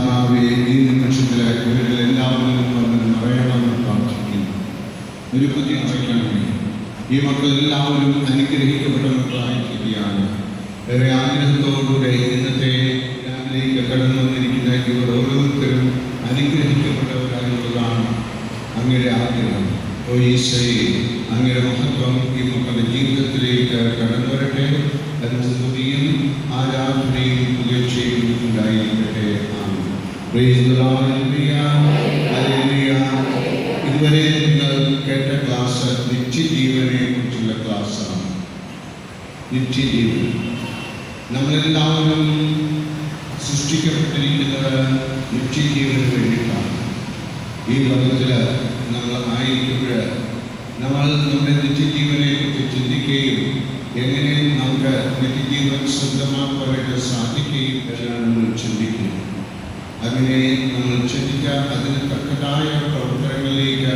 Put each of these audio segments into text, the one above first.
കർത്താവെ ഈ നിമിഷത്തിലെ ഇവരിലെല്ലാവരും വന്ന് നിറയണമെന്ന് പ്രാർത്ഥിക്കുന്നു. ഒരു പുതിയ അറിയിക്കണമേ. ഈ മക്കളെല്ലാവരും അനുഗ്രഹിക്കപ്പെട്ട മക്കളായിരിക്കുകയാണ്. വേറെ ആഗ്രഹത്തോടുകൂടെ ഇന്നത്തെ രാവിലേക്ക് കടന്നു വന്നിരിക്കുന്ന ഇവർ ഓരോരുത്തരും അനുഗ്രഹിക്കപ്പെട്ടവരായുള്ളതാണ് അങ്ങയുടെ ആഗ്രഹം. ഓ ഈശോയെ, അങ്ങയുടെ മഹത്വം ഈ മക്കളുടെ ജീവിതത്തിലേക്ക് കടന്നു വരട്ടെ. അതിന് സ്തുതിയും ആരാധനയും പുകഴ്ചയും ഉണ്ടായിരിക്കട്ടെ. ഇതുവരെ നിങ്ങൾ കേട്ട ക്ലാസ് നിത്യജീവനെ കുറിച്ചുള്ള ക്ലാസ്സാണ്. നിത്യജീവൻ നമ്മളെല്ലാവരും സൃഷ്ടിക്കപ്പെട്ടിരിക്കുന്നത് നിത്യജീവന് വേണ്ടിയിട്ടാണ്. ഈ ലോകത്തിൽ നമ്മൾ ആയിരിക്കുമ്പോൾ നമ്മൾ നമ്മുടെ നിത്യജീവനെ കുറിച്ച് ചിന്തിക്കുകയും എങ്ങനെ നമുക്ക് നിത്യജീവൻ സ്വന്തമാക്കാനായിട്ട് സാധിക്കുകയും എല്ലാം നമ്മൾ ചിന്തിക്കുന്നു. അങ്ങനെ നമ്മൾ ചിന്തിച്ച അതിന് തക്കതായ പ്രവർത്തനങ്ങളിലേക്ക്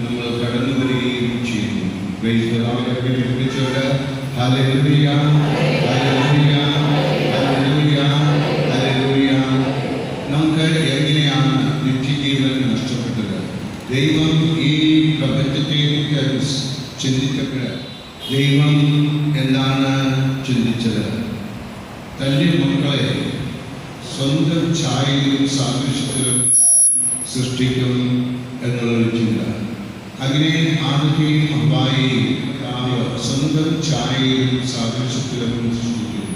നമ്മൾ കടന്നു വരികയും ചെയ്യുന്നു. Hallelujah, hallelujah, hallelujah, hallelujah. നമുക്ക് എങ്ങനെയാണ് നിത്യജീവൻ നഷ്ടപ്പെട്ടത്? ദൈവം ഈ പ്രപഞ്ചത്തെക്കുറിച്ച് ചിന്തിച്ചപ്പോൾ ദൈവം എന്താണ് ചിന്തിച്ചത്? തൻ്റെ മക്കളെ സ്വന്തം ഛായയിലും സാദൃശ്യത്തിലും സൃഷ്ടിക്കും എന്നുള്ളൊരു ചിന്ത. അങ്ങനെ ആദ്യത്തെയും ഹവ്വായെയും സ്വന്തം ഛായയിലും സാദൃശ്യത്തിലും സൃഷ്ടിക്കും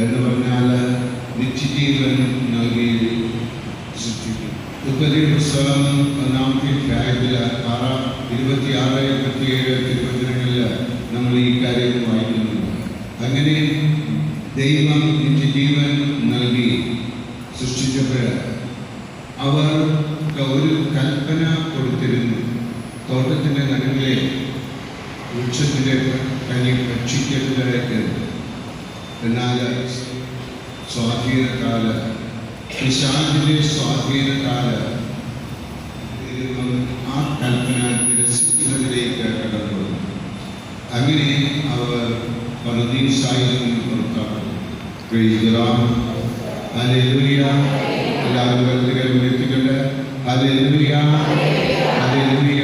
എന്ന് പറഞ്ഞാൽ നിത്യജീവൻ നൽകി സൃഷ്ടിക്കും. ഉൽപ്പത്തി പുസ്തകം 1-ാമത്തെ അധ്യായത്തിൽ 26, 27 തിരുവചനങ്ങളിൽ നമ്മൾ ഈ കാര്യം വായിക്കുന്നുണ്ട്. അങ്ങനെ ദൈവം നിത്യജീവൻ നൽകി സൃഷ്ടിച്ചപ്പോൾ അവർക്ക് ഒരു കൽപ്പന കൊടുത്തിരുന്നു. തോട്ടത്തിൻ്റെ നടുവിലെ വൃക്ഷത്തിൻ്റെ കനി ഭക്ഷിക്കരുത് എന്ന്. എന്നാൽ സ്വാധീനത്താൽ, പിശാചിൻ്റെ സ്വാധീനത്താൽ ആ കൽപ്പന നിരസിക്കുന്നതിലേക്ക് കടന്നു. അങ്ങനെ അവർ പറുദീസായിൽ നിന്ന് പുറത്താക്കും. ഹല്ലേലൂയ. എല്ലാവരും വ്യക്തികൾ ഉയർത്തിക്കൊണ്ട് ഹല്ലേലൂയ, ഹല്ലേലൂയ.